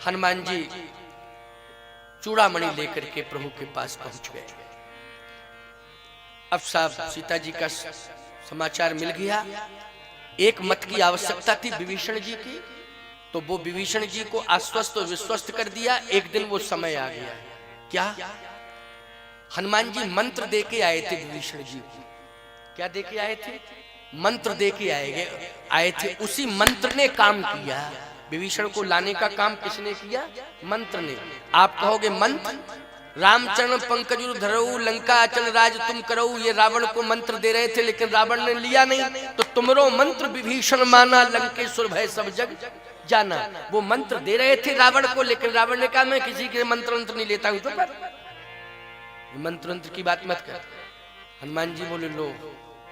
हनुमान जी चूड़ामणि लेकर के प्रभु के पास पहुंच गए। अब साहब सीता जी का समाचार मिल गया। एक मत की आवश्यकता थी विभीषण जी की, तो वो विभीषण जी को आश्वस्त और विश्वस्त कर दिया। एक दिन वो समय आ गया। क्या? हनुमान जी मंत्र दे के आए थे विभीषण जी को। क्या दे के आए थे? मंत्र दे के आए थे। उसी मंत्र ने काम किया। विभीषण को लाने का काम किसने किया? मंत्र ने। आप कहोगे मंत्र? रामचरण पंकज धरऊ लंका अचल राज तुम करऊ, ये रावण को मंत्र दे रहे थे, लेकिन रावण ने लिया नहीं। तो तुमरो मंत्र विभीषण माना, लंकेश्वर भय सब जग जाना। वो मंत्र दे रहे थे रावण को, लेकिन रावण ने कहा मैं किसी के मंत्र नहीं लेता हूं। तो मंत्र की बात मत कर। हनुमान जी बोले लो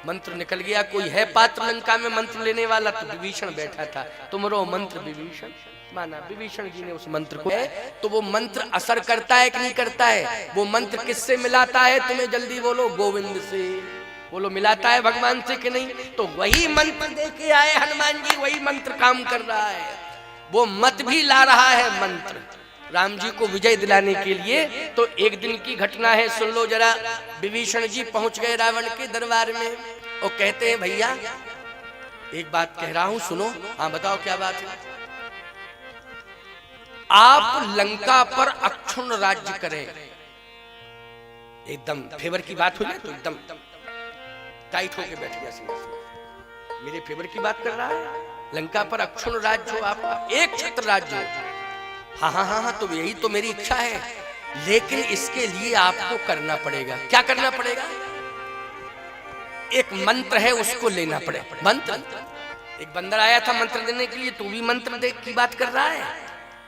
मंत्र निकल गया। कोई है पात्र लंका में मंत्र लेने वाला? तो विभीषण बैठा था। तुमरो मंत्र विभीषण माना। विभीषण जी ने उस मंत्र को तो वो मंत्र असर करता है कि नहीं करता है? वो मंत्र किससे मिलाता है? तुम्हें जल्दी बोलो। गोविंद से। बोलो मिलाता है भगवान से कि नहीं? तो वही मंत्र दे के आए हनुमान जी, वही मंत्र काम कर रहा है। वो मत भी ला रहा है मंत्र राम जी को विजय दिलाने के लिए। तो एक दिन की घटना है, सुन लो जरा। विभीषण जी पहुंच गए रावण के दरबार में और कहते हैं भैया एक बात कह रहा हूं सुनो। हाँ बताओ क्या बात है? आप लंका पर अक्षुण राज्य करें। एकदम फेवर की बात हो जाए तो एकदम टाइट होके बैठ गया सिंहासन। मेरे फेवर की बात कर रहा है। लंका पर अक्षुण राज्य हो, आपका एक छत्र राज्य हो। हाँ हाँ हाँ हाँ, तो यही तो मेरी इच्छा है, लेकिन इसके लिए आपको करना पड़ेगा। क्या करना पड़ेगा? एक मंत्र है उसको लेना पड़ेगा। मंत्र? एक बंदर आया था मंत्र देने के लिए, तू भी मंत्र दे की बात कर रहा है।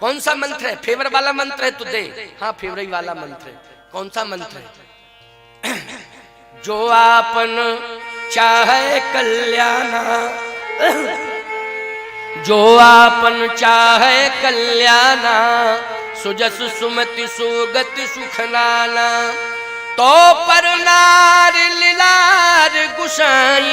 कौन सा मंत्र है? फेवर वाला मंत्र है तो दे। हाँ फेवर वाला मंत्र है। कौन सा मंत्र है? जो आपन चाहे कल्याणा, जो आपन चाहे कल्याणा, सुजस सुमति सुगति सुख नाना। तो पर नार लीलार गुसाई,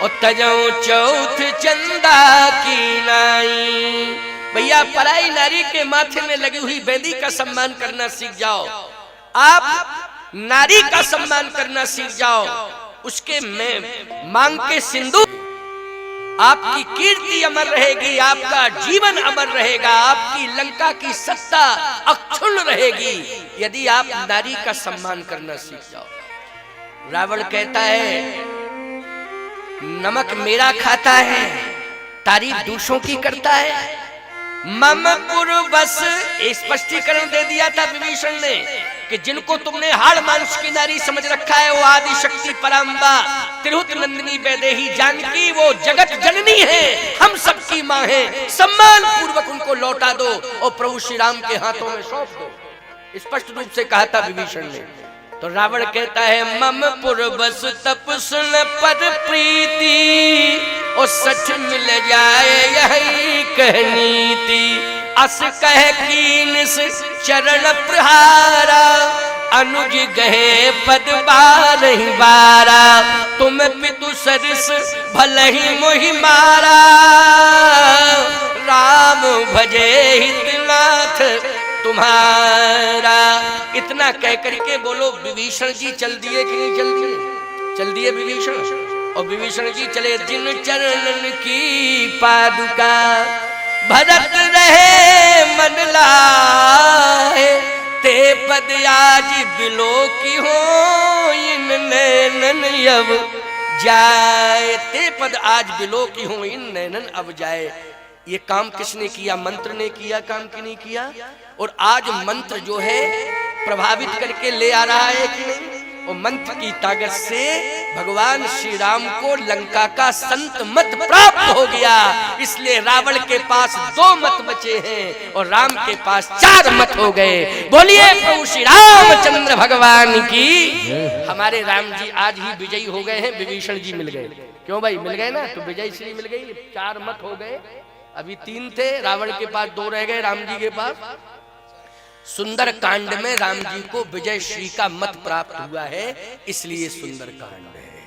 और तजऊ चौथ चंदा की नाई। भैया पराई नारी के माथे में लगी हुई बेदी का सम्मान करना सीख जाओ। आप नारी का सम्मान करना सीख जाओ। उसके में मांग के सिंदूर, आपकी कीर्ति अमर रहेगी, आपका जीवन अमर रहेगा, आपकी लंका की सत्ता अक्षुण्ण रहेगी यदि आप नारी का सम्मान करना सीख जाओ। रावण कहता है नमक मेरा खाता है, तारीफ दूसरों की करता है। मम बस स्पष्टीकरण दे दिया था विभीषण ने कि जिनको तुमने हाड़ मांस की नारी समझ रखा है वो आदि शक्ति पराम्बा तिरहुत नंदिनी वैदेही जानकी वो जगत जननी है, हम सबकी माँ है। सम्मान पूर्वक उनको लौटा दो और प्रभु श्री राम के हाथों में सौंप दो। स्पष्ट रूप से कहा था विभीषण ने। तो रावण कहता है मम बस तपस्न पर प्रीति, और सच मिल जाए यही कहनीति। अस कह कीन चरण प्रहारा, अनुज गहे पद बारहि बारा। तुम पितु सरिस भले ही मोहि मारा, राम भजे हितनाथ तुम्हारा। इतना कह करके बोलो विभीषण जी चल दिए कि नहीं चल दिए? चल दिए विभीषण। और विभीषण जी चले जिन चरणन की पादुका, भरत रहे मन लाए। ते पद आज बिलो की हो इन नैनन अब जाए। ते पद आज बिलो की हो इन नैनन अब जाए। ये काम किसने किया? मंत्र ने किया काम कि नहीं किया? और आज मंत्र जो है प्रभावित करके ले आ रहा है कि नहीं? और मंत्र की ताकत से भगवान श्री राम को लंका का संत मत प्राप्त हो गया। इसलिए रावण के पास 2 मत बचे हैं और राम के पास 4 मत हो गए। बोलिए प्रभु श्री रामचंद्र भगवान की। हमारे राम जी आज ही विजयी हो गए हैं, विभीषण जी मिल गए। क्यों भाई मिल गए ना? तो विजय श्री मिल गई, 4 मत हो गए। अभी 3 थे, रावण के पास 2 रह गए, राम जी के पास। सुंदर कांड में राम जी को विजय श्री का मत प्राप्त हुआ है, इसलिए सुंदर कांड है।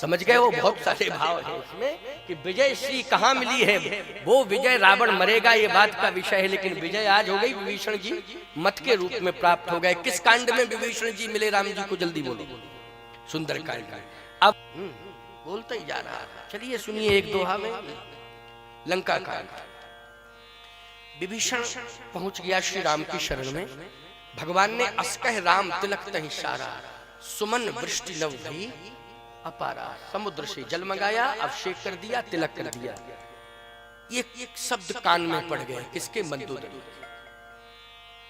समझ गए? वो बहुत सारे भाव है इसमें कि विजय श्री कहाँ मिली है। वो विजय रावण मरेगा ये बात का विषय है, लेकिन विजय आज हो गई, विभीषण जी मत के रूप में प्राप्त हो गए। किस कांड में विभीषण जी मिले राम जी को? जल्दी बोलो। सुंदर कांड में। अब बोलता ही जा रहा है, चलिए सुनिए एक दोहा में। लंका कांड। विभीषण पहुंच गया श्री राम की शरण में। भगवान ने अस्कह राम तिलक तहि सारा, सुमन वृष्टि नव भई अपारा। समुद्र से जल मंगाया, अभिषेक कर दिया, तिलक कर दिया। ये एक शब्द कान में पड़ गए। किसके? मंदोदरी।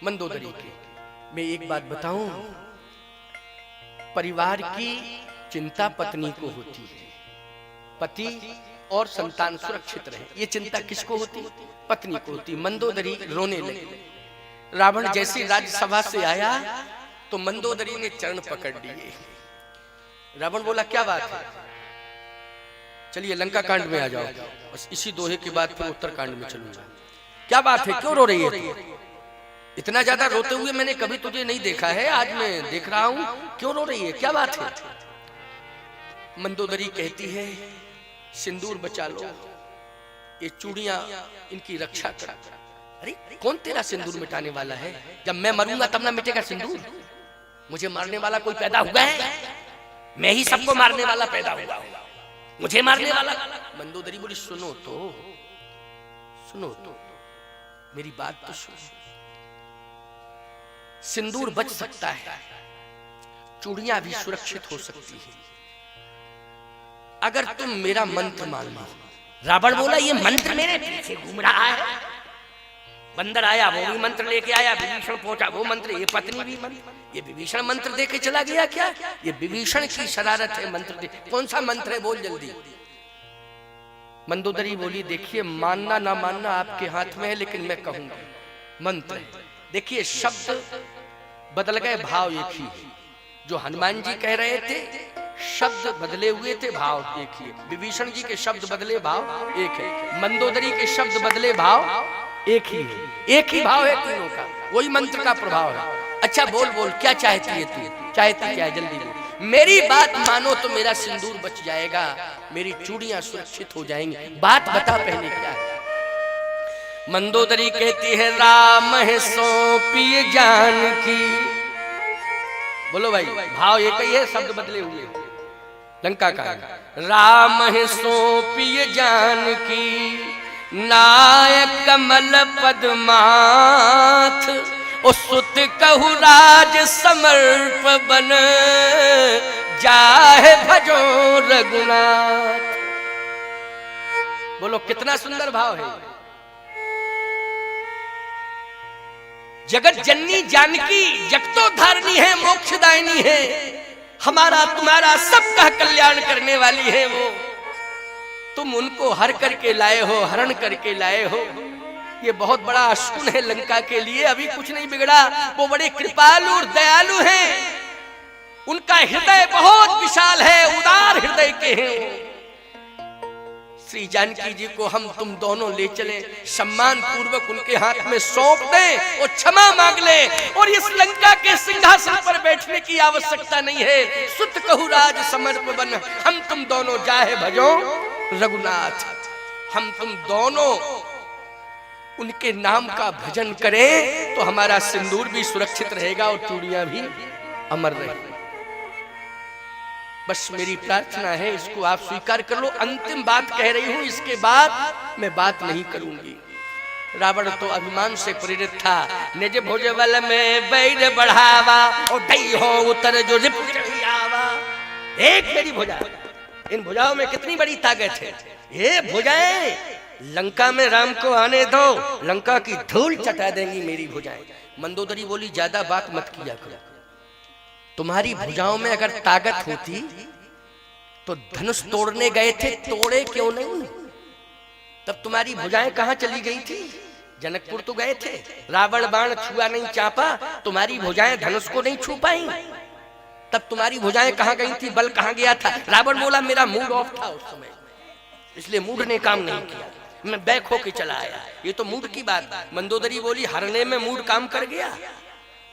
मंदोदरी के। मैं एक बात बताऊं, परिवार की चिंता पत्नी को होती है, पति और संतान सुरक्षित रहे, ये चिंता किसको होती? पत्नी को होती। मंदोदरी रोने लगी। रावण जैसे राज्यसभा से आया तो मंदोदरी ने चरण पकड़ लिए। रावण बोला क्या बात है? चलिए लंका कांड में आ जाओ, बस इसी दोहे के बाद फिर उत्तर कांड में चलूंगा। क्या बात है, क्यों रो रही है? इतना ज्यादा रोते हुए मैंने कभी तुझे नहीं देखा है, आज मैं देख रहा हूं, क्यों रो रही है, क्या बात है? मंदोदरी कहती है सिंदूर बचा लो, ये चूड़ियां इनकी रक्षा कर। अरे कौन तेरा सिंदूर मिटाने वाला है? जब मैं मरूंगा तब ना मिटेगा सिंदूर। मुझे मारने वाला कोई पैदा हुआ है? मैं ही सबको मारने वाला पैदा हुआ हूं, मुझे मारने वाला। मंदोदरी बोली सुनो तो, सुनो तो, मेरी बात तो सुनो। सिंदूर बच सकता है, चूड़ियां भी सुरक्षित हो सकती है, अगर तुम मेरा मंत्र मान लो। रावण बोला ये मंत्र मेरे पीछे घूम रहा है। बंदर आया, वो भी मंत्र लेके आया, विभीषण पहुंचा, वो मंत्र, ये पत्नी भी मंत्र। ये विभीषण मंत्र दे के चला गया क्या? ये विभीषण की शरारत है मंत्र दे। कौन सा मंत्र है, बोल जल्दी। मंदोदरी बोली देखिए मानना ना मानना आपके हाथ में है, लेकिन मैं कहूंगा मंत्र। देखिए शब्द बदल गए, भाव एक ही। जो हनुमान जी कह रहे थे शब्द बदले हुए थे, भाव एक ही। विभीषण जी के शब्द बदले, भाव एक है। मंदोदरी के शब्द बदले, भाव एक ही है। एक ही भाव है तीनों का, वही मंत्र का प्रभाव है। अच्छा बोल बोल, क्या चाहती है तू? चाहती क्या है, जल्दी बोल। मेरी बात मानो तो मेरा सिंदूर बच जाएगा, मेरी चूड़ियां सुरक्षित हो जाएंगी। बात बता पहले क्या है? मंदोदरी कहती है राम है सौंपी जानकी। बोलो भाई, भाव एक ही है, शब्द बदले हुए। लंका का राम है सौंपी जानकी, नायक कमल पद्माथ, सुत कहु राज समर्प बन, जाहे भजो रघुनाथ। बोलो कितना सुंदर भाव है। जगत जननी जानकी जगतो धारणी है, मोक्षदायिनी है, हमारा तुम्हारा सबका कल्याण करने वाली है वो। तुम उनको हर करके लाए हो, हरण करके लाए हो। ये बहुत बड़ा अशुन है लंका के लिए। अभी कुछ नहीं बिगड़ा, वो बड़े कृपालु और दयालु हैं। उनका हृदय बहुत विशाल है, उदार हृदय के हैं। श्री जानकी जी को हम तुम दोनों ले चले, सम्मान पूर्वक उनके हाथ में सौंप दें और क्षमा मांग ले, और इस लंका के सिंहासन पर बैठने की आवश्यकता नहीं है। सुत कहु राज समर्प बन, हम तुम दोनों जाहे भजो रघुनाथ। हम तुम दोनों उनके नाम का भजन करें तो हमारा सिंदूर भी सुरक्षित रहेगा और चूड़ियां भी अमर रहेंगी। बस मेरी प्रार्थना है, इसको आप स्वीकार कर लो। अंतिम बात कह रही हूं, इसके बाद मैं बात नहीं करूंगी। रावण तो अभिमान से प्रेरित था। निज भुजबल में बैर बढ़ावा, और दई हो उतर जो रिप आवा। एक मेरी भुजा, इन भुजाओं में कितनी बड़ी ताकत है। ये भुजाएं लंका में राम को आने दो, लंका की धूल चटा देंगी मेरी भुजाएं। मंदोदरी बोली ज्यादा बात मत किया करो। तुम्हारी भुजाओं में अगर ताकत होती तो धनुष तोड़ने गए थे, तोड़े क्यों नहीं? तब तुम्हारी भुजाएं कहां चली गई थी? जनकपुर तो गए थे, रावण बाण छुआ नहीं चापा, तुम्हारी भुजाएं धनुष को नहीं छू पाई। तब तुम्हारी भुजाएं कहां गई थी? बल कहां गया था? रावण बोला मेरा मूड ऑफ था उस समय, इसलिए मूड ने काम नहीं किया, मैं बैक होके चला आया। ये तो मूड की बात। मंदोदरी बोली हरने में मूड काम कर गया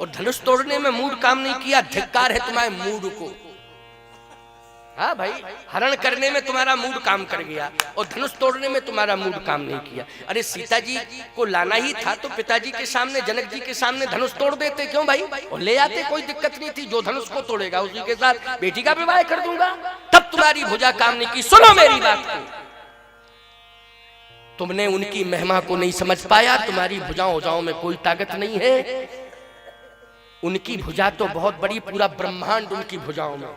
और धनुष तोड़ने में मूड काम नहीं किया। धिक्कार है तुम्हारे मूड को। हाँ भाई, हरण करने में तुम्हारा मूड काम कर गया और धनुष तोड़ने में तुम्हारा मूड काम नहीं किया। अरे सीता जी को लाना ही था तो पिताजी के सामने, जनक जी के सामने धनुष तोड़ देते, क्यों भाई, और ले आते, कोई दिक्कत नहीं थी। जो धनुष को तोड़ेगा उसी के साथ बेटी का विवाह कर दूंगा। तब तुम्हारी भुजा काम नहीं की। सुनो मेरी बात को, तुमने उनकी महिमा को नहीं समझ पाया। तुम्हारी भुजाओं में कोई ताकत नहीं है। उनकी भुजा तो बहुत बड़ी, पूरा ब्रह्मांड उनकी भुजाओं में,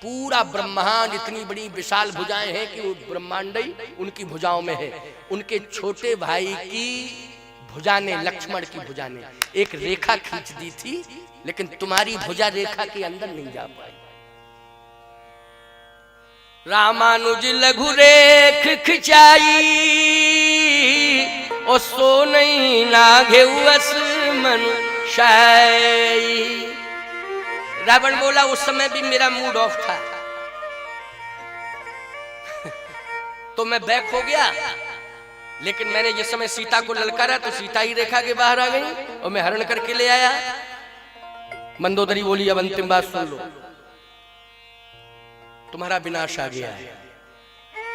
पूरा ब्रह्मांड, इतनी बड़ी विशाल भुजाएं हैं कि वो ब्रह्मांड ही उनकी भुजाओं में है। उनके छोटे भाई की भुजा ने, लक्ष्मण की भुजा ने एक रेखा खींच दी थी, लेकिन तुम्हारी भुजा रेखा के अंदर नहीं जा पाई। रामानुज लघु रेख खिंचाई और सो नहीं नाघेउअस मन शाई। रावण बोला उस समय भी मेरा मूड ऑफ था तो मैं बैक हो गया, लेकिन मैंने जिस समय सीता को ललकारा तो सीता ही रेखा के बाहर आ गई और मैं हरण करके ले आया। मंदोदरी बोली अब अंतिम बात सुन लो, तुम्हारा विनाश आ गया है।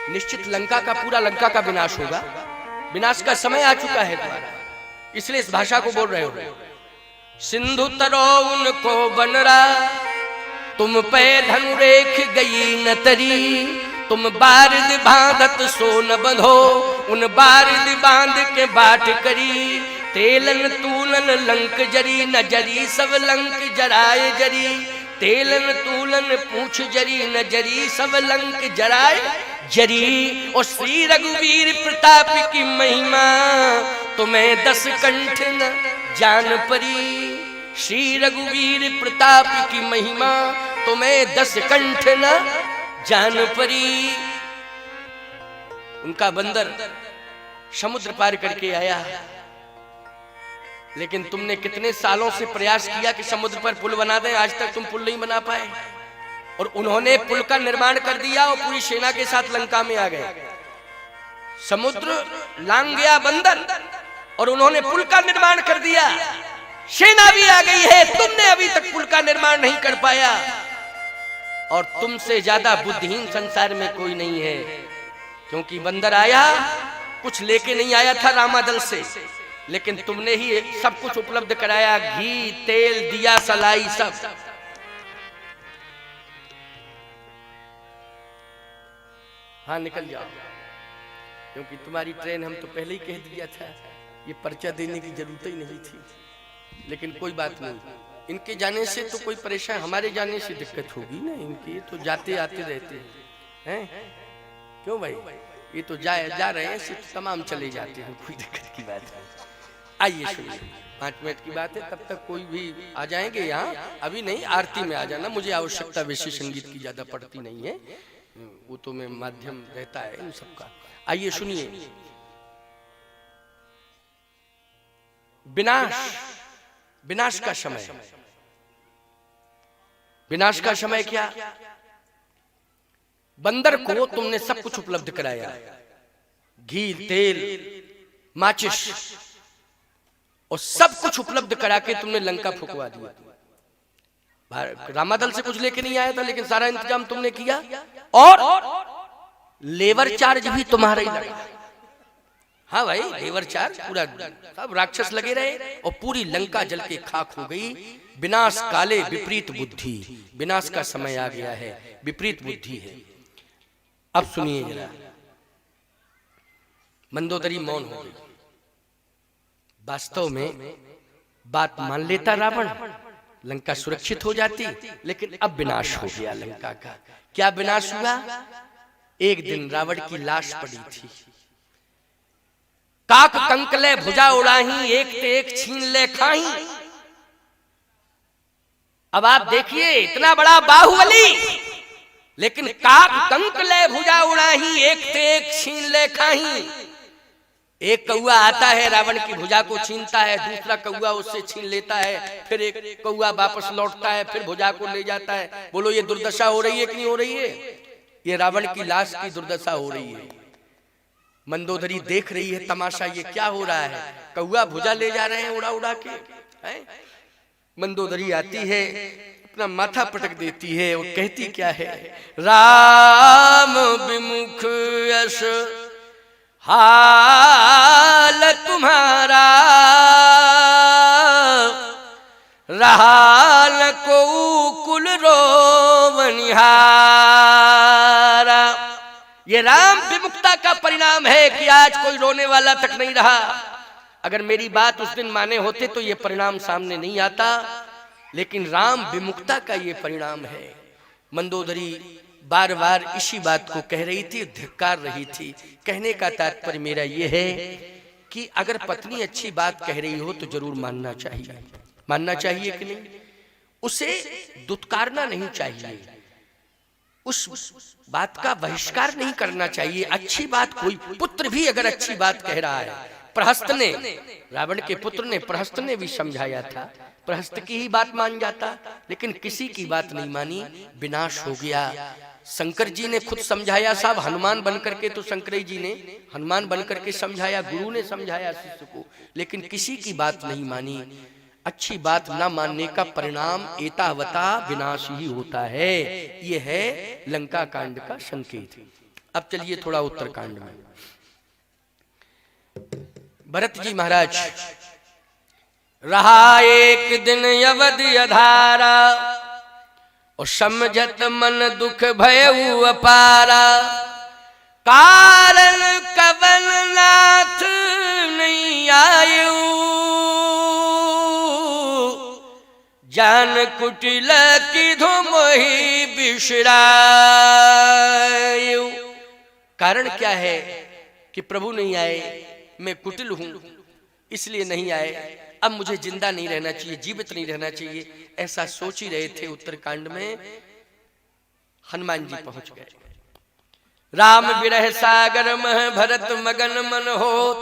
निश्चित लंका का, पूरा लंका का विनाश होगा। विनाश का समय आ चुका है तुम्हारा, इसलिए इस भाषा को बोल रहे हो। सिंधु तरो उनको बनरा, तुम पे धनुरेख गई न तरी। तुम बारिद बांधत सो न बंधो, उन बारिद बांध के बाट करी। तेलन तूलन लंक जरी, न जरी सब लंक जराए जरी। तेलन तूलन पूछ जरी, न जरी सब लंक जराए जरी। और श्री रघुवीर प्रताप की महिमा तुम्हें 10 कंठ न जान परी। श्री रघुवीर प्रताप की महिमा तुम्हें 10 कंठ न जान परी। उनका बंदर समुद्र पार करके आया, लेकिन तुमने कितने सालों से प्रयास किया कि समुद्र पर पुल बना दें, आज तक तुम पुल नहीं बना पाए। और उन्होंने पुल का निर्माण कर दिया और पूरी सेना के साथ लंका में आ गए। समुद्र लांग गया बंदर और उन्होंने पुल का निर्माण कर दिया, सेना भी आ गई है। तुमने अभी तक पुल का निर्माण नहीं कर पाया। और तुमसे ज्यादा बुद्धिहीन संसार में कोई नहीं है, क्योंकि बंदर आया, कुछ लेके नहीं आया था रामादल से, लेकिन तुमने ही सब कुछ उपलब्ध कराया, घी तेल दिया सलाई सब। हाँ निकल जाओ, क्योंकि तुम्हारी ट्रेन हम तो पहले ही कह दिया था, ये पर्चा देने की जरूरत ही नहीं थी। लेकिन कोई बात नहीं, इनके जाने से तो कोई परेशान, हमारे जाने से दिक्कत होगी ना। इनके तो जाते आते रहते हैं, क्यों भाई, ये तो जा रहे हैं, सिर्फ तमाम चले जाते हैं, कोई दिक्कत की बात है। आइए सुनिए, 5 मिनट की बात है, तब तक कोई भी आ जाएंगे यहाँ, अभी नहीं, आरती में आ जाना। मुझे आवश्यकता वैसे संगीत की ज्यादा पड़ती नहीं है, वो तो मैं माध्यम रहता है इन सबका। आइए सुनिए, विनाश, विनाश का समय। विनाश का समय क्या? बंदर को तुमने सब कुछ उपलब्ध कराया, घी तेल माचिस और सब कुछ उपलब्ध करा के तुमने लंका फुकवा दिया। रामादल से कुछ लेके नहीं आया था, लेकिन सारा इंतजाम तुमने किया और लेबर चार्ज भी तुम्हारा ही लगा। हाँ भाई, लेबर चार्ज पूरा, सब राक्षस लगे रहे और पूरी लंका जल के खाक हो गई। विनाश काले विपरीत बुद्धि, विनाश का समय आ गया है, विपरीत बुद्धि है। अब सुनिए जरा, मंदोदरी मौन हो गई। वास्तव में बात मान लेता रावण, लंका सुरक्षित हो जाती, लेकिन अब विनाश हो गया लंका का। क्या विनाश हुआ? एक दिन रावण की लाश पड़ी थी, काक कंकले भुजा उड़ाही, एक ते एक छीन ले खाही। अब आप देखिए, इतना बड़ा बाहुबली, लेकिन काक कंकले भुजा उड़ाही, एक ते एक छीन ले खाही। एक कौआ आता है, रावण की भुजा को छीनता है, दूसरा कौआ उससे छीन लेता है, फिर एक कौआ वापस लौटता है, फिर भुजा को ले जाता है। बोलो ये दुर्दशा हो रही है कि नहीं हो रही है? ये रावण की लाश की दुर्दशा हो रही है। मंदोदरी देख रही है तमाशा, ये क्या हो रहा है? कौआ भुजा ले जा रहे हैं उड़ा उड़ा के। मंदोदरी आती है, अपना माथा पटक देती है और कहती क्या है, राम विमुख यश हाल तुम्हारा, रहा न को कुल रोवनिहारा। ये राम विमुक्ता का परिणाम है कि आज कोई रोने वाला तक नहीं रहा। अगर मेरी बात उस दिन माने होते तो ये परिणाम सामने नहीं आता, लेकिन राम विमुक्ता का ये परिणाम है। मंदोदरी बार बार इसी बात को कह रही थी, धिक्कार रही थी। कहने का तात्पर्य मेरा ये है कि अगर पत्नी अच्छी बात कह रही हो तो जरूर मानना चाहिए। मानना चाहिए कि नहीं? उसे दुत्कारना नहीं चाहिए, उस बात का बहिष्कार नहीं करना चाहिए। अच्छी बात, कोई पुत्र भी अगर अच्छी बात कह रहा है, प्रहस्त ने, रावण के पुत्र ने, प्रहस्त ने भी समझाया था, प्रहस्त की ही बात मान जाता, लेकिन किसी की बात नहीं मानी, विनाश हो गया। शंकर जी ने खुद समझाया, साहब हनुमान बनकर के, तो शंकर जी ने हनुमान बनकर के समझाया, गुरु ने समझाया शिष्य को, लेकिन किसी की बात नहीं मानी। अच्छी बात ना मानने का परिणाम एतावता विनाश ही होता है। यह है लंका कांड का संकेत। अब चलिए थोड़ा उत्तरकांड में। भरत जी महाराज, रहा एक दिन अवधि अधारा, और समझत मन दुख भयउ अपारा, कारण कवन नाथ नहीं आयु, जान कुटिल की धुमोहि बिसरायु। कारण क्या है कि प्रभु नहीं आए, मैं कुटिल हूं इसलिए नहीं आए, अब मुझे जिंदा नहीं रहना चाहिए, जीवित नहीं रहना चाहिए, ऐसा सोच ही रहे थे। उत्तरकांड में हनुमान जी पहुंच गए। राम विरह सागर मह भरत मगन मन होत,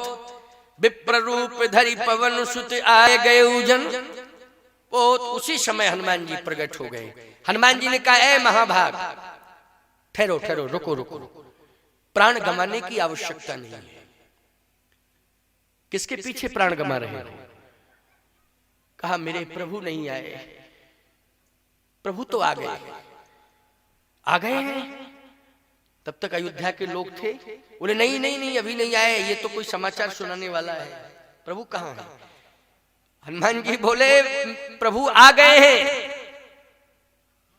विप्र रूप धरि पवन सुत आए गए उजन। उसी समय हनुमान जी प्रकट हो गए। हनुमान जी ने कहा, ए महाभाग, ठहरो ठहरो, रुको रुको, प्राण गंवाने की आवश्यकता नहीं है। किसके पीछे प्राण गंवा रहे हो? कहा, मेरे प्रभु नहीं आए। प्रभु तो आ गए, आ गए हैं। तब तक अयोध्या के लोग थे, बोले नहीं नहीं नहीं, अभी नहीं आए, ये तो कोई समाचार सुनाने वाला है। प्रभु कहाँ है? हनुमान जी बोले, प्रभु आ गए हैं,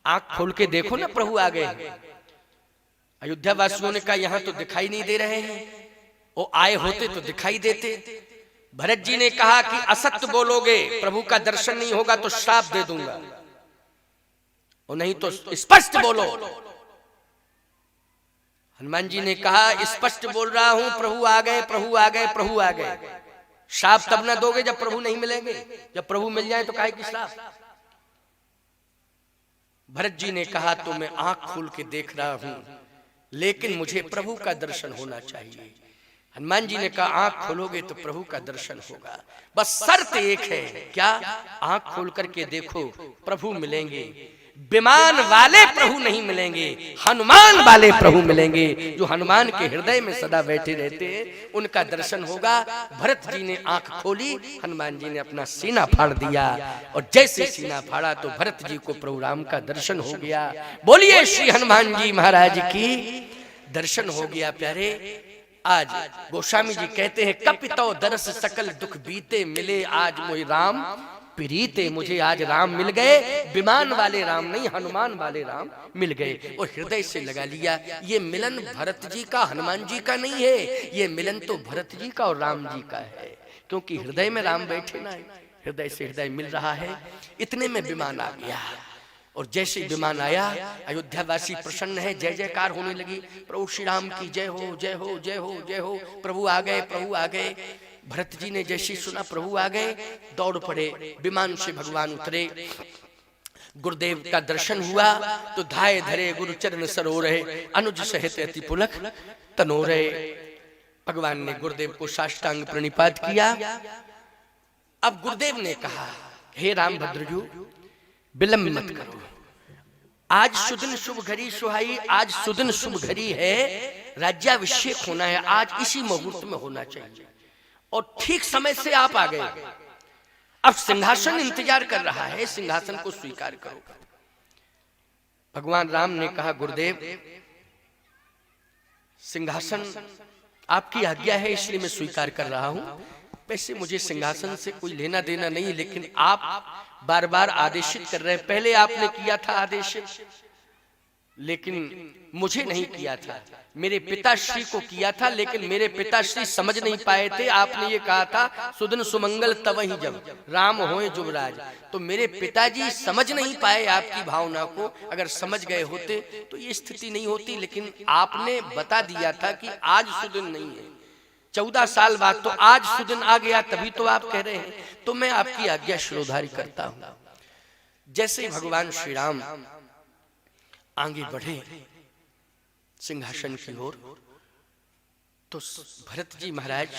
आंख खोल के देखो ना, प्रभु आ गए हैं। अयोध्या वासियों ने कहा, यहां तो दिखाई नहीं दे रहे हैं, वो आए होते तो दिखाई देते। भरत जी ने कहा कि असत्य बोलोगे, प्रभु का दर्शन नहीं होगा तो श्राप दे दूंगा, और नहीं तो स्पष्ट बोलो। हनुमान जी ने कहा, स्पष्ट बोल रहा हूं, प्रभु आ गए, प्रभु आ गए, प्रभु आ गए। श्राप तब ना दोगे जब प्रभु नहीं मिलेंगे, जब प्रभु मिल जाए तो काहे की श्राप? भरत जी ने कहा, तो मैं आंख खोल के देख रहा हूं, लेकिन मुझे प्रभु का दर्शन होना चाहिए। हनुमान जी ने कहा, आंख खोलोगे तो प्रभु का दर्शन होगा, बस शर्त एक है। क्या? आंख खोल करके देखो, प्रभु मिलेंगे। विमान वाले प्रभु नहीं मिलेंगे, हनुमान वाले प्रभु मिलेंगे, जो हनुमान के हृदय में सदा बैठे रहते हैं, उनका दर्शन होगा। भरत जी ने आंख खोली, हनुमान जी ने अपना सीना फाड़ दिया, और जैसे सीना फाड़ा तो भरत जी को प्रभु राम का दर्शन हो गया। बोलिए श्री हनुमान जी महाराज की। दर्शन हो गया प्यारे। आज गोस्वामी जी कहते हैं, कपितो दरस सकल दुख बीते, मिले आज मोहि राम प्रीते। मुझे आज राम मिल गए, विमान वाले राम नहीं, हनुमान वाले राम मिल गए। और हृदय से लगा लिया, ये मिलन भरत जी का हनुमान जी का नहीं है, ये मिलन तो भरत जी का और राम जी का है, क्योंकि हृदय में राम बैठे ना, हृदय से हृदय मिल रहा है। इतने में विमान आ गया, और जैसे विमान आया, अयोध्या वासी प्रसन्न है, जय जयकार होने लगी, प्रभु श्री राम की जय हो, जय हो, जय हो, जय हो, प्रभु आ गए, प्रभु आ गए। भरत जी ने जैसे सुना प्रभु आ गए, दौड़ पड़े, विमान से भगवान उतरे। गुरुदेव का दर्शन हुआ तो धाय धरे गुरु चरण सरोरे, अनुज सहित अति पुलक तनोरे। भगवान ने गुरुदेव को साष्टांग प्रणिपात किया। अब गुरुदेव ने कहा, हे राम भद्रजू, विलंब मत करो, आज सुदिन शुभ घड़ी सुहाई, आज सुदिन शुभ घड़ी है, राज्याभिषेक होना है, आज इसी मुहूर्त में होना चाहिए, और ठीक समय से आप आ गए। अब सिंहासन इंतजार कर रहा है, सिंहासन को स्वीकार करो। भगवान राम ने कहा गुरुदेव सिंहासन आपकी आज्ञा है इसलिए मैं स्वीकार कर रहा हूं। वैसे मुझे सिंहासन से कोई लेना देना नहीं, लेकिन आप बार बार आदेशित कर रहे हैं। पहले आपने किया था आदेशित, लेकिन मुझे नहीं किया था, मेरे पिताश्री को किया था, लेकिन मेरे पिताश्री समझ नहीं पाए थे। आपने ये कहा था सुदिन सुमंगल तवहि जब राम होए जुबराज, तो मेरे पिताजी समझ नहीं पाए आपकी भावना को। अगर समझ गए होते तो ये स्थिति नहीं होती, लेकिन आपने बता दिया था कि आज सुदिन नहीं है, 14 साल बाद, तो आज सुदिन आ गया, तभी तो आप कह रहे हैं। तो मैं आपकी आज्ञा शिरोधारी करता हूं। जैसे भगवान श्री राम आगे बढ़े सिंहासन की ओर, तो भरत जी महाराज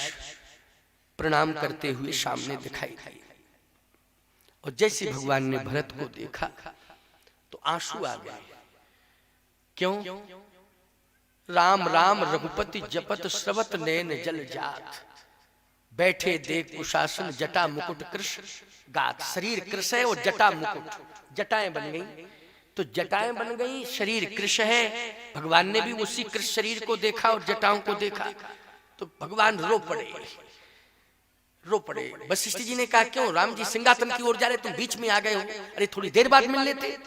प्रणाम करते हुए सामने दिखाई दिए। और जैसे भगवान ने भरत को देखा तो आंसू आ गए। क्यों? राम राम रघुपति जपत श्रवत नैन जल जात, बैठे देख कुशासन जटा मुकुट कृष्ण गात। शरीर कृष्ण है और जटा मुकुट, जटाएं बन गई, तो जटाएं बन गई, शरीर कृष्ण है। भगवान ने भी उसी कृष्ण शरीर को देखा और जटाओं को देखा, तो भगवान रो पड़े। वशिष्ठ जी ने कहा क्यों राम जी सिंहासन की ओर जा रहे, तुम बीच में आ गए हो, अरे थोड़ी देर बाद मिल लेते।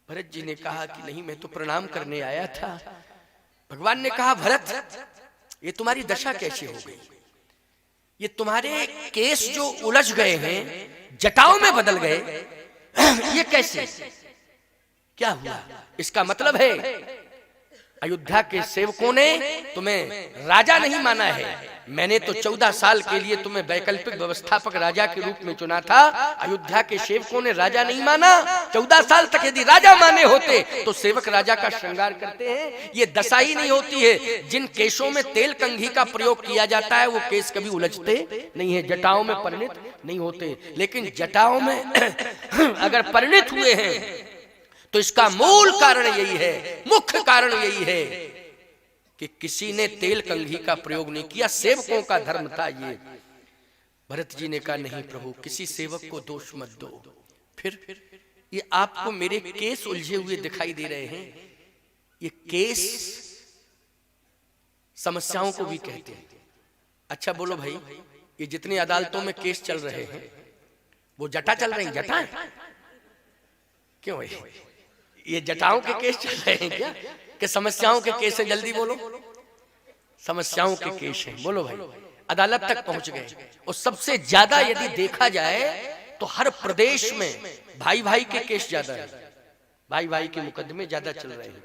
भरत जी ने कहा कि नहीं, मैं तो प्रणाम करने आया था। भगवान ने कहा भरत ये तुम्हारी दशा कैसे हो गई, ये तुम्हारे केस जो उलझ गए हैं जटाओं में बदल गए, ये कैसे, क्या हुआ? इसका मतलब है अयोध्या के सेवकों ने तुम्हें राजा नहीं माना है। मैंने तो 14 साल के लिए तुम्हें वैकल्पिक व्यवस्थापक राजा के रूप में चुना था, अयोध्या के सेवकों ने राजा नहीं माना। 14 साल तक यदि राजा माने होते तो सेवक राजा का श्रृंगार करते हैं। ये दशा ही नहीं होती है। जिन केशों में तेल कंघी का प्रयोग किया जाता है वो केस कभी उलझते नहीं है, जटाओं में परिणित नहीं होते। लेकिन जटाओं में अगर परिणित हुए हैं तो इसका मूल कारण यही है, मुख्य कारण यही है कि किसी ने तेल कंघी का प्रयोग नहीं किया। सेवकों का धर्म था ये। भरत जी ने कहा नहीं प्रभु, किसी सेवक को दोष मत दो। फिर ये आपको मेरे केस उलझे हुए दिखाई दे रहे हैं, ये केस समस्याओं को भी कहते हैं। अच्छा बोलो भाई, ये जितनी अदालतों में केस चल रहे हैं वो जटा चल रही, जटा क्यों है? ये जटाओं के केस चल रहे हैं क्या कि समस्याओं के केस हैं? जल्दी बोलो, समस्याओं के केस हैं। बोलो भाई, अदालत तक पहुंच गए। और सबसे ज्यादा यदि देखा जाए तो हर प्रदेश में भाई भाई के केस ज्यादा है, भाई भाई के मुकदमे ज्यादा चल रहे हैं।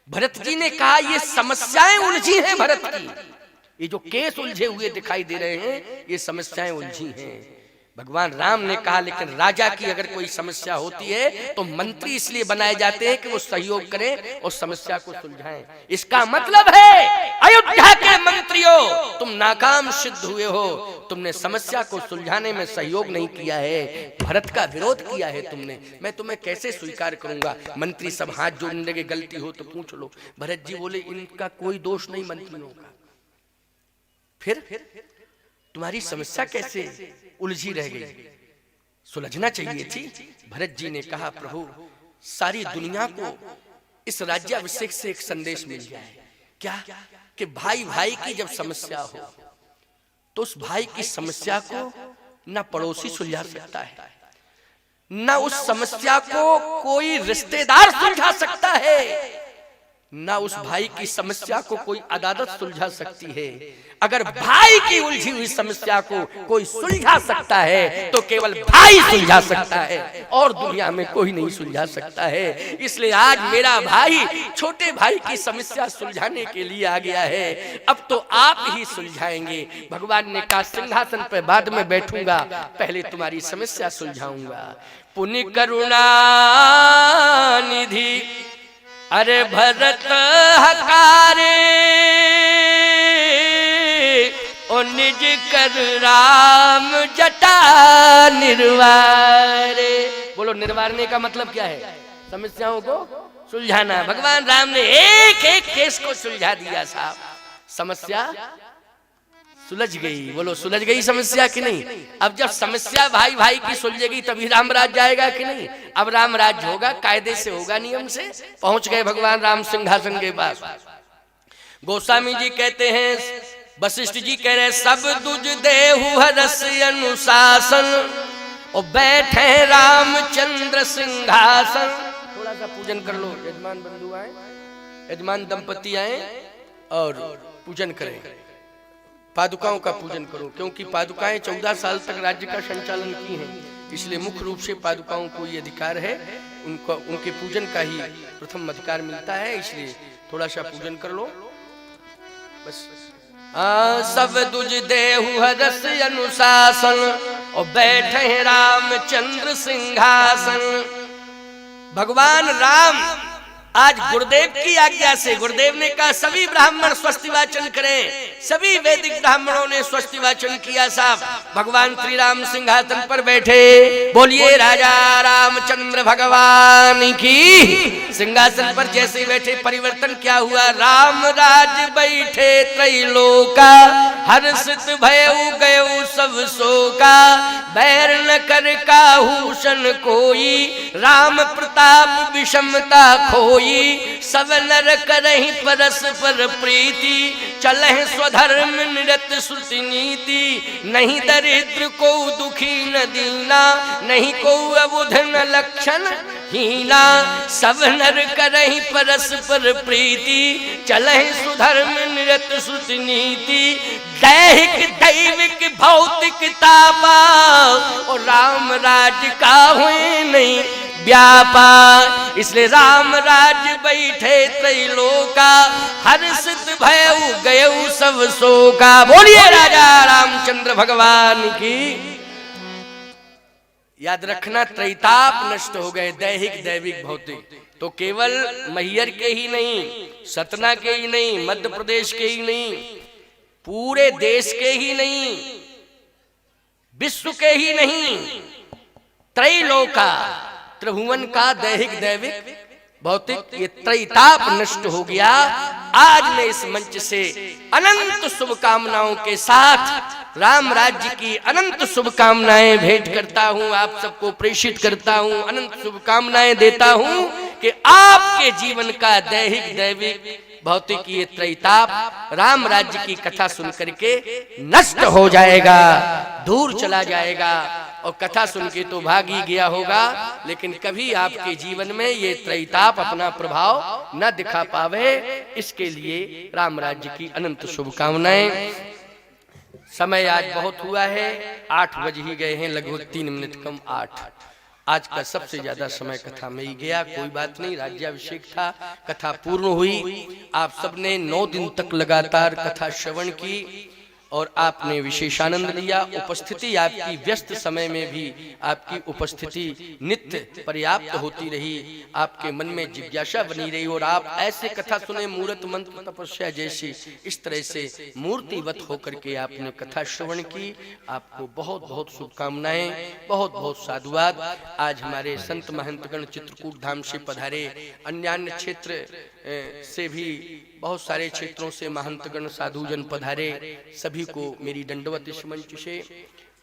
भरत जी ने कहा ये समस्याएं उलझी हैं भरत की, ये जो केस उलझे हुए दिखाई दे रहे हैं ये समस्याएं उलझी हैं। भगवान राम ने कहा लेकिन राजा की अगर कोई समस्या होती है तो मंत्री इसलिए बनाए जाते हैं कि वो सहयोग करें और समस्या को सुलझाएं। इसका मतलब है अयोध्या के मंत्रियों, तुम नाकाम सिद्ध हुए हो, तुमने समस्या को सुलझाने में सहयोग नहीं किया है, भरत का विरोध किया है तुमने। मैं तुम्हें कैसे स्वीकार करूंगा? मंत्री सब हाथ जोड़ने लगे, गलती हो तो पूछ लो। भरत जी बोले इनका कोई दोष नहीं मंत्रियों का, फिर तुम्हारी समस्या कैसे उलझी रह गई? सुलझना चाहिए थी। भरत जी ने कहा प्रभु सारी दुनिया को इस राज्याभिषेक से एक संदेश मिल जाए, क्या कि भाई भाई की जब समस्या हो तो उस भाई की समस्या को ना पड़ोसी सुलझा सकता है, ना उस समस्या को कोई रिश्तेदार सुलझा सकता है, ना उस भाई की समस्या को कोई अदालत सुलझा सकती है। अगर भाई की उलझी हुई समस्या को कोई सुलझा सकता है तो केवल भाई सुलझा सकता है और दुनिया में कोई नहीं सुलझा सकता है। इसलिए आज मेरा भाई छोटे भाई की समस्या सुलझाने के लिए आ गया है, अब तो आप ही सुलझाएंगे। भगवान ने कहा सिंहासन पर बाद में बैठूंगा, पहले तुम्हारी समस्या सुलझाऊंगा। पुण्य करुणा निधि अरे भरत हकारे ओ निज कर राम जटा निर्वारे। बोलो निर्वारने का मतलब क्या है? समस्याओं को सुलझाना। भगवान राम ने एक एक केस को सुलझा दिया साहब, समस्या सुलझ गई। बोलो सुलझ गई समस्या कि नहीं? अब जब समस्या भाई भाई की सुलझेगी तभी रामराज जाएगा कि नहीं? अब रामराज होगा, कायदे से होगा, नियम से। पहुंच गए भगवान राम सिंहासन के पास। गोस्वामी जी कहते हैं, वशिष्ठ जी कह रहे, सब दुज देहु हरस अनुशासन और बैठे रामचंद्र सिंहासन। थोड़ा सा पूजन कर लो, यजमान बंधु आए, यजमान दंपति आए और पूजन करें, पादुकाओं का पूजन करो, क्योंकि पादुकाएं 14 साल तक राज्य का संचालन की हैं, इसलिए मुख्य रूप से पादुकाओं को ये अधिकार है, उनको उनके पूजन का ही प्रथम अधिकार मिलता है, इसलिए थोड़ा सा पूजन कर लो बस। सब दुज देहु हरस अनुशासन और बैठे रामचंद्र सिंहासन। भगवान राम आज गुरुदेव की आज्ञा से, गुरुदेव ने कहा सभी ब्राह्मण स्वस्ति वाचन करें, सभी वैदिक ब्राह्मणों ने स्वस्ति वाचन किया। साहब भगवान श्री राम सिंहासन पर बैठे, बोलिए राजा रामचंद्र भगवान की। सिंहासन पर जैसे बैठे परिवर्तन क्या हुआ? राम राज बैठे त्रैलोका, हर्षित भयउ गयउ सब शोका, बैर न कर काहूषण कोई, राम प्रताप विषमता खोई, सब नर करहि परस्पर प्रीति, चलहि स्वधर्म निरत श्रुति नीति, नहीं दरिद्र को दुखी न दीना, नहीं को अबुध न लक्षण हीना, सब नर करहि परस्पर प्रीति, चलहि सुधर्म निरत श्रुति नीति, दैहिक दैविक भौतिक तापा और राम राज का हुए नहीं व्यापार। इसलिए राम राज बैठे त्रैलोका, हर्षित भयउ गयउ सब शोका। बोलिए राजा रामचंद्र भगवान की। याद रखना, त्रैताप नष्ट हो गए, दैहिक दैविक भौतिक। तो केवल मैहर के ही नहीं, सतना के ही नहीं, मध्य प्रदेश के ही नहीं, पूरे देश के ही नहीं, विश्व के ही नहीं, त्रैलोका, त्रिभुवन का दैहिक दैविक भौतिक ये त्रैताप नष्ट हो गया। आज मैं इस मंच से अनंत शुभकामनाओं के साथ राम राज्य की अनंत शुभकामनाएं भेंट करता हूं, आप सबको प्रेषित करता हूं, अनंत शुभकामनाएं देता हूं कि आपके जीवन का दैहिक दैविक भौतिक ये त्रैताप राम राज्य की कथा सुन करके नष्ट हो जाएगा, दूर चला जाएगा। और कथा सुन के तो भाग ही गया होगा, लेकिन कभी आपके जीवन में ये त्रैताप अपना प्रभाव न दिखा पावे, इसके लिए राम राज्य की अनंत शुभकामनाएं। समय आज बहुत हुआ है, 8 बज ही गए हैं, लगभग 3 मिनट कम 8। आज का सबसे ज्यादा समय कथा में ही गया, कोई बात नहीं, राज्याभिषेक था, कथा पूर्ण हुई। आप सबने 9 दिन तक लगातार कथा श्रवण की और आपने विशेषानंद लिया। उपस्थिति आपकी व्यस्त समय में भी आपकी उपस्थिति नित्य पर्याप्त होती रही, आपके मन में जिज्ञासा बनी रही और आप ऐसे कथा सुने मूर्त मंत्र तपस्या जैसी, इस तरह से मूर्तिवत होकर के आपने कथा श्रवण की। आपको बहुत बहुत शुभकामनाएं, बहुत बहुत साधुवाद। आज हमारे संत महंतगण चित्रकूट धाम से पधारे, अन्य क्षेत्र से भी बहुत सारे क्षेत्रों से महंतगण साधुजन पधारे, सभी को मेरी दंडवत इस मंच से।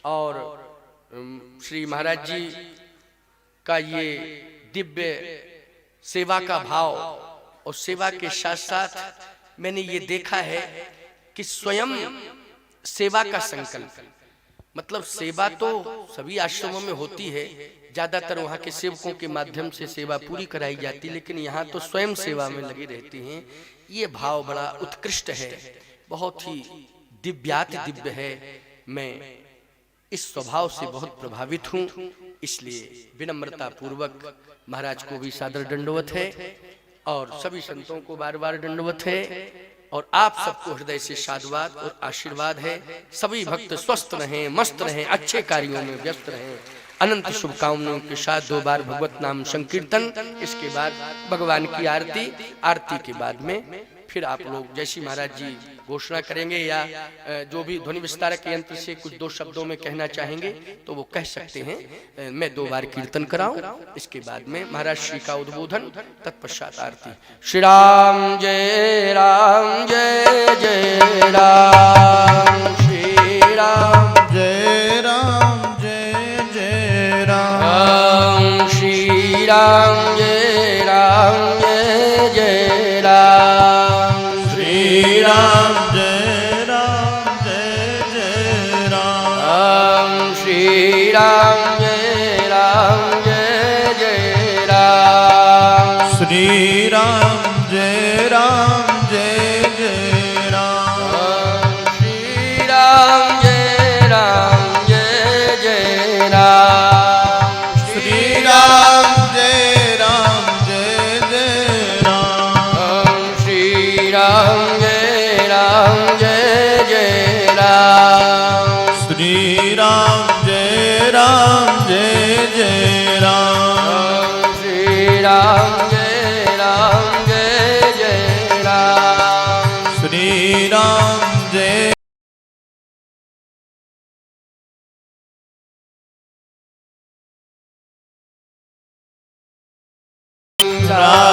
और श्री महाराज जी का ये दिव्य सेवा का भाव और सेवा के साथ साथ मैंने ये देखा है कि स्वयं सेवा का संकल्प, मतलब सेवा तो सभी आश्रमों में होती है, ज्यादातर वहाँ के सेवकों के माध्यम से सेवा पूरी कराई जाती, लेकिन यहाँ तो स्वयं सेवा में लगे रहते हैं। ये भाव बड़ा उत्कृष्ट है, बहुत ही दिव्याति दिव्य है। मैं इस स्वभाव से बहुत प्रभावित हूँ, इसलिए विनम्रता पूर्वक महाराज को भी सादर दंडवत है और सभी संतों को बार बार दंडवत है और आप सबको हृदय से साधुवाद और आशीर्वाद है। सभी भक्त स्वस्थ रहें, मस्त रहें, अच्छे कार्यों में व्यस्त रहें। अनंत शुभकामनाओं के साथ 2 बार भगवत नाम संकीर्तन, इसके बाद भगवान की आरती, आरती के बाद में फिर आप लोग जैसी महाराज जी घोषणा करेंगे या जो भी ध्वनि विस्तारक यंत्र से कुछ 2 शब्दों में कहना चाहेंगे तो वो कह सकते हैं। मैं 2 बार कीर्तन कराऊं, इसके बाद में महाराज श्री का उद्बोधन, तत्पश्चात आरती। श्री राम जय जय राम, श्री राम जय राम जय जय राम श्री राम जय राम जय जय राम श्री राम जय राम जय जय राम श्री राम जय राम जय जय राम श्री राम जय राम जय जय राम श्री राम जय राम जय जय राम श्री राम जय राम जय जय राम श्री राम जय राम जय जय राम श्री राम जय राम जय जय राम श्री राम जय राम